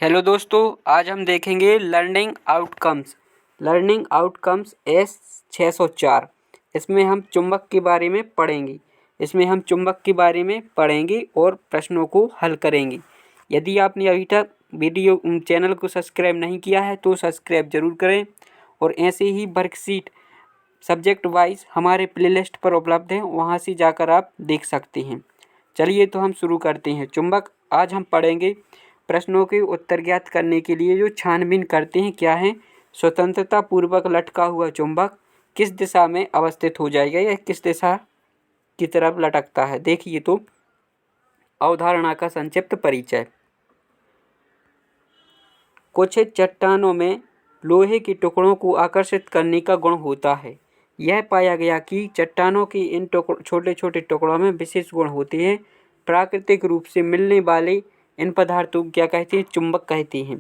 Hello दोस्तों, आज हम देखेंगे लर्निंग आउटकम्स एस 604। इसमें हम चुंबक के बारे में पढ़ेंगे और प्रश्नों को हल करेंगे। यदि आपने अभी तक चैनल को सब्सक्राइब नहीं किया है तो सब्सक्राइब जरूर करें और ऐसे ही वर्कशीट सब्जेक्ट वाइज हमारे प्लेलिस्ट पर उपलब्ध है, वहाँ से जाकर आप देख सकते हैं। चलिए तो हम शुरू करते हैं। चुंबक आज हम पढ़ेंगे। प्रश्नों के उत्तर ज्ञात करने के लिए जो छानबीन करते हैं क्या है, स्वतंत्रता पूर्वक लटका हुआ चुंबक किस दिशा में अवस्थित हो जाएगा या किस दिशा की तरफ लटकता है। देखिए तो अवधारणा का संक्षिप्त परिचय। कुछ चट्टानों में लोहे के टुकड़ों को आकर्षित करने का गुण होता है। यह पाया गया कि चट्टानों के इन छोटे छोटे टुकड़ों में विशेष गुण होते हैं। प्राकृतिक रूप से मिलने वाले इन पदार्थों को क्या कहते हैं, चुंबक कहते हैं।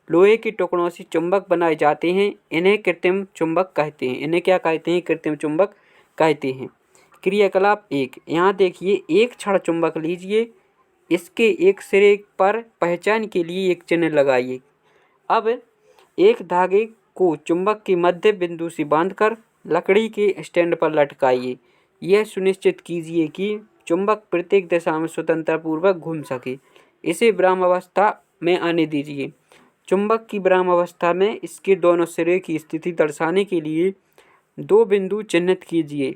लोहे के टुकड़ों से चुंबक बनाए जाते हैं, इन्हें कृत्रिम चुंबक कहते हैं। इन्हें क्या कहते हैं, कृत्रिम चुंबक कहते हैं। क्रियाकलाप 1। यहाँ देखिए, एक क्षण चुंबक लीजिए, इसके एक सिरे पर पहचान के लिए एक चिन्ह लगाइए। अब एक धागे को चुंबक के मध्य बिंदु से बांधकर लकड़ी के स्टैंड पर लटकाइए। यह सुनिश्चित कीजिए कि चुंबक प्रत्येक दिशा में स्वतंत्रतापूर्वक घूम सके। इसे विराम अवस्था में आने दीजिए। चुंबक की विराम अवस्था में इसके दोनों सिरे की स्थिति दर्शाने के लिए दो बिंदु चिन्हित कीजिए।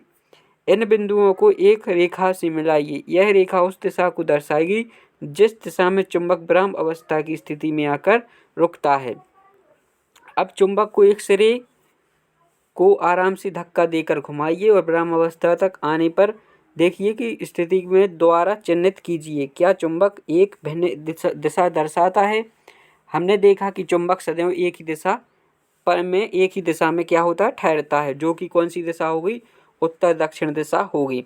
इन बिंदुओं को एक रेखा से मिलाइए। यह रेखा उस दिशा को दर्शाएगी जिस दिशा में चुंबक विराम अवस्था की स्थिति में आकर रुकता है। अब चुंबक को एक सिरे को आराम से धक्का देकर घुमाइए और विराम अवस्था तक आने पर देखिए कि स्थिति में द्वारा चिन्हित कीजिए क्या चुंबक एक भिन्न दिशा दर्शाता है। हमने देखा कि चुंबक सदैव एक ही दिशा में क्या होता है, ठहरता है, जो कि कौन सी दिशा होगी, उत्तर दक्षिण दिशा होगी।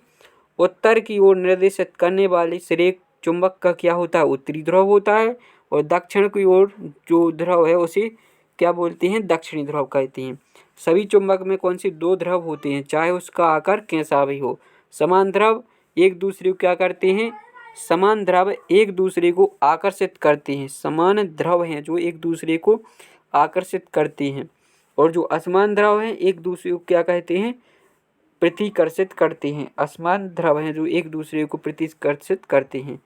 उत्तर की ओर निर्देशित करने वाले सिरे चुंबक का क्या होता है, उत्तरी ध्रुव होता है, और दक्षिण की ओर जो ध्रुव है उसे क्या बोलते हैं, दक्षिणी ध्रुव कहते हैं। सभी चुंबक में कौन सी दो ध्रुव होते हैं, चाहे उसका आकार कैसा भी हो। समान ध्रुव एक दूसरे को क्या करते हैं, समान ध्रुव एक दूसरे को आकर्षित करते हैं। समान ध्रुव हैं जो एक दूसरे को आकर्षित करते हैं, और जो असमान ध्रुव हैं एक दूसरे को क्या कहते हैं, प्रतिकर्षित करते हैं। असमान ध्रुव हैं जो एक दूसरे को प्रतिकर्षित करते हैं।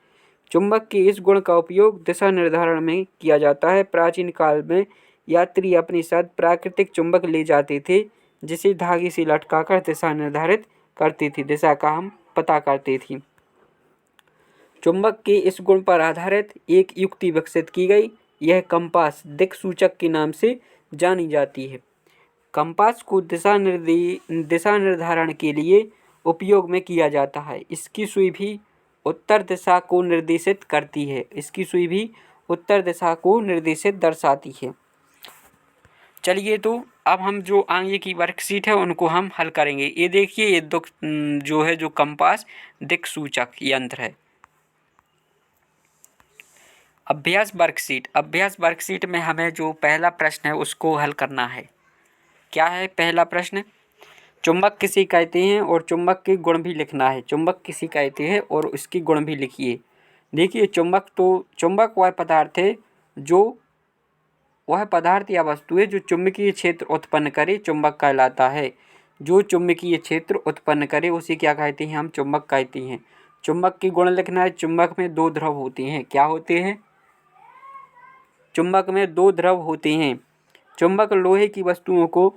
चुंबक के इस गुण का उपयोग दिशा निर्धारण में किया जाता है। प्राचीन काल में यात्री अपने साथ प्राकृतिक चुंबक ले जाते थे, जिसे धागे से लटकाकर दिशा निर्धारित करते थे, दिशा का हम पता करते थे। चुंबक के इस गुण पर आधारित एक युक्ति विकसित की गई। यह कंपास दिक् सूचक के नाम से जानी जाती है। कंपास को दिशा निर्धारण के लिए उपयोग में किया जाता है। इसकी सुई भी उत्तर दिशा को निर्देशित करती है। इसकी सुई भी उत्तर दिशा को निर्देशित दर्शाती है। चलिए तो अब हम जो आगे की वर्कशीट है उनको हम हल करेंगे। ये देखिए, ये जो कंपास दिक् सूचक यंत्र है। अभ्यास वर्कशीट में हमें जो पहला प्रश्न है उसको हल करना है। क्या है पहला प्रश्न, चुंबक किसे कहते हैं और चुंबक के गुण भी लिखना है। चुंबक किसे कहते हैं और उसके गुण भी लिखिए। देखिए, चुंबक वह पदार्थ या वस्तु है जो चुंबकीय क्षेत्र उत्पन्न करे, चुंबक कहलाता है। जो चुंबकीय क्षेत्र उत्पन्न करे उसे क्या कहते हैं, हम चुंबक कहते हैं। चुंबक के गुण लिखना है। चुंबक में दो ध्रुव होते हैं। क्या होते हैं, चुंबक में दो ध्रुव होते हैं। चुंबक लोहे की वस्तुओं को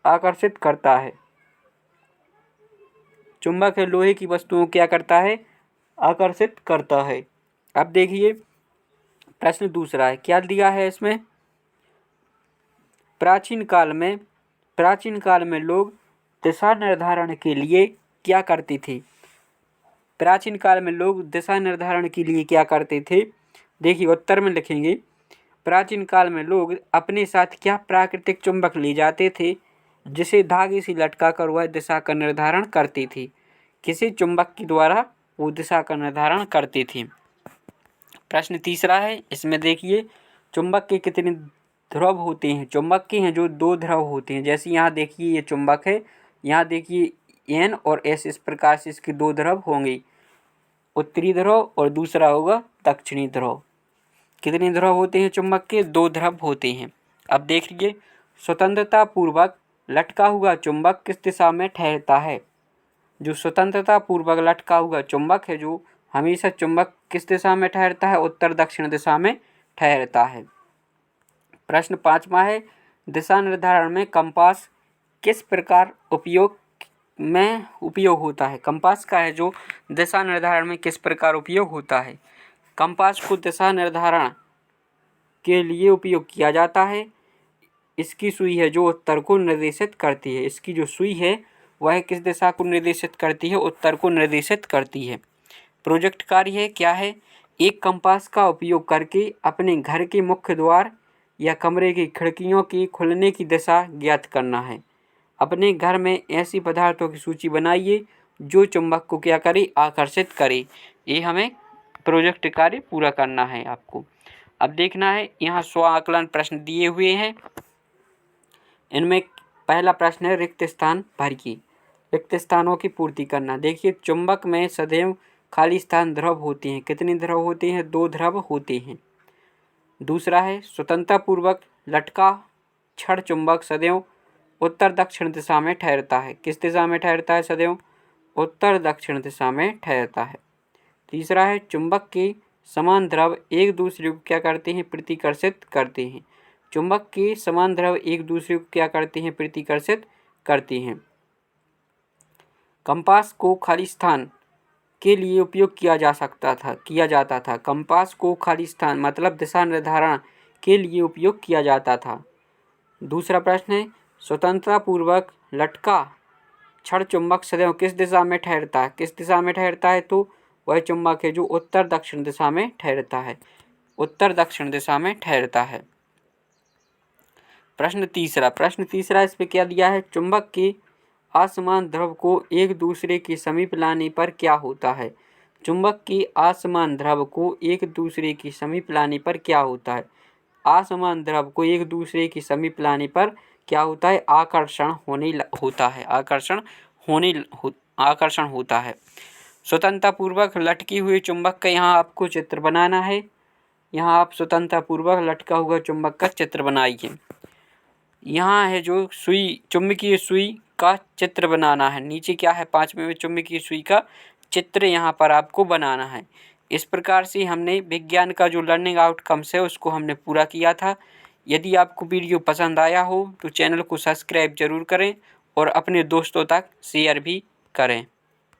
आकर्षित करता है। चुंबक लोहे की वस्तुओं क्या करता है, आकर्षित करता है। अब देखिए प्रश्न दूसरा है, क्या दिया है इसमें, प्राचीन काल में लोग दिशा निर्धारण के लिए क्या करते थे। प्राचीन काल में लोग दिशा निर्धारण के लिए क्या करते थे। देखिए उत्तर में लिखेंगे, प्राचीन काल में लोग अपने साथ क्या प्राकृतिक चुंबक ले जाते थे, जिसे धागे से लटका कर वह दिशा का निर्धारण करते थे। किसी चुंबक के द्वारा वो दिशा का निर्धारण करते थे। प्रश्न तीसरा है, इसमें देखिए चुंबक के कितने ध्रुव होते हैं। चुंबक के हैं जो दो ध्रुव होते हैं। जैसे यहाँ देखिए ये चुंबक है, यहाँ देखिए N और S, इस प्रकार से इसके दो ध्रुव होंगे, उत्तरी ध्रुव और दूसरा होगा दक्षिणी ध्रुव। कितने ध्रुव होते हैं चुंबक के? 2 ध्रुव होते हैं। अब देखिए, स्वतंत्रता पूर्वक लटका हुआ चुंबक किस दिशा में ठहरता है? जो स्वतंत्रता पूर्वक लटका हुआ चुंबक है, जो हमेशा चुंबक किस दिशा में ठहरता है? उत्तर दक्षिण दिशा में ठहरता है। प्रश्न 5वां है, दिशा निर्धारण में कंपास किस प्रकार उपयोग होता है? कंपास का है जो दिशा निर्धारण में किस प्रकार उपयोग होता है? कंपास को दिशा निर्धारण के लिए उपयोग किया जाता है। इसकी सुई है जो उत्तर को निर्देशित करती है। इसकी जो सुई है वह किस दिशा को निर्देशित करती है? उत्तर को निर्देशित करती है। प्रोजेक्ट कार्य है क्या है? एक कंपास का उपयोग करके अपने घर के मुख्य द्वार या कमरे की खिड़कियों की खुलने की दिशा ज्ञात करना है। अपने घर में ऐसी पदार्थों की सूची बनाइए जो चुंबक को क्या करे? आकर्षित करे। ये हमें प्रोजेक्ट कार्य पूरा करना है आपको। अब देखना है, यहाँ स्व आकलन प्रश्न दिए हुए हैं। इनमें पहला प्रश्न है, रिक्त स्थान भरिए। रिक्त स्थानों की पूर्ति करना। देखिए, चुंबक में सदैव खाली स्थान ध्रुव होते हैं। कितने ध्रुव होते हैं? 2 ध्रुव होते हैं। दूसरा है, स्वतंत्रतापूर्वक लटका छड़ चुंबक सदैव उत्तर दक्षिण दिशा में ठहरता है। किस दिशा में ठहरता है? सदैव उत्तर दक्षिण दिशा में ठहरता है। तीसरा है, चुंबक के समान ध्रुव एक दूसरे को क्या करते हैं? प्रतिकर्षित करते हैं। चुंबक के समान ध्रुव एक दूसरे को क्या करते हैं? प्रतिकर्षित करते हैं। कंपास को खाली स्थान के लिए उपयोग किया जाता था। कंपास को खाली स्थान मतलब दिशा निर्धारण के लिए उपयोग किया जाता था। दूसरा प्रश्न है, स्वतंत्रतापूर्वक लटका छड़ चुंबक सदैव किस दिशा में ठहरता है? किस दिशा में ठहरता है? तो वह चुंबक है जो उत्तर दक्षिण दिशा में ठहरता है। उत्तर दक्षिण दिशा में ठहरता है। प्रश्न तीसरा इस पे क्या दिया है? चुंबक के असमान ध्रुव को एक दूसरे के समीप लाने पर क्या होता है? चुंबक के असमान ध्रुव को एक दूसरे के समीप लाने पर क्या होता है? असमान ध्रुव को एक दूसरे के समीप लाने पर क्या होता है? आकर्षण होता है। स्वतंत्रतापूर्वक लटकी हुई चुंबक का यहाँ आपको चित्र बनाना है। यहाँ आप स्वतंत्रतापूर्वक लटका हुआ चुंबक का चित्र बनाइए। यहाँ है जो सुई, चुंबकीय सुई का चित्र बनाना है। नीचे क्या है? 5वें में चुंबकीय सुई का चित्र यहाँ पर आपको बनाना है। इस प्रकार से हमने विज्ञान का जो लर्निंग आउटकम्स है उसको हमने पूरा किया था। यदि आपको वीडियो पसंद आया हो तो चैनल को सब्सक्राइब जरूर करें और अपने दोस्तों तक शेयर भी करें।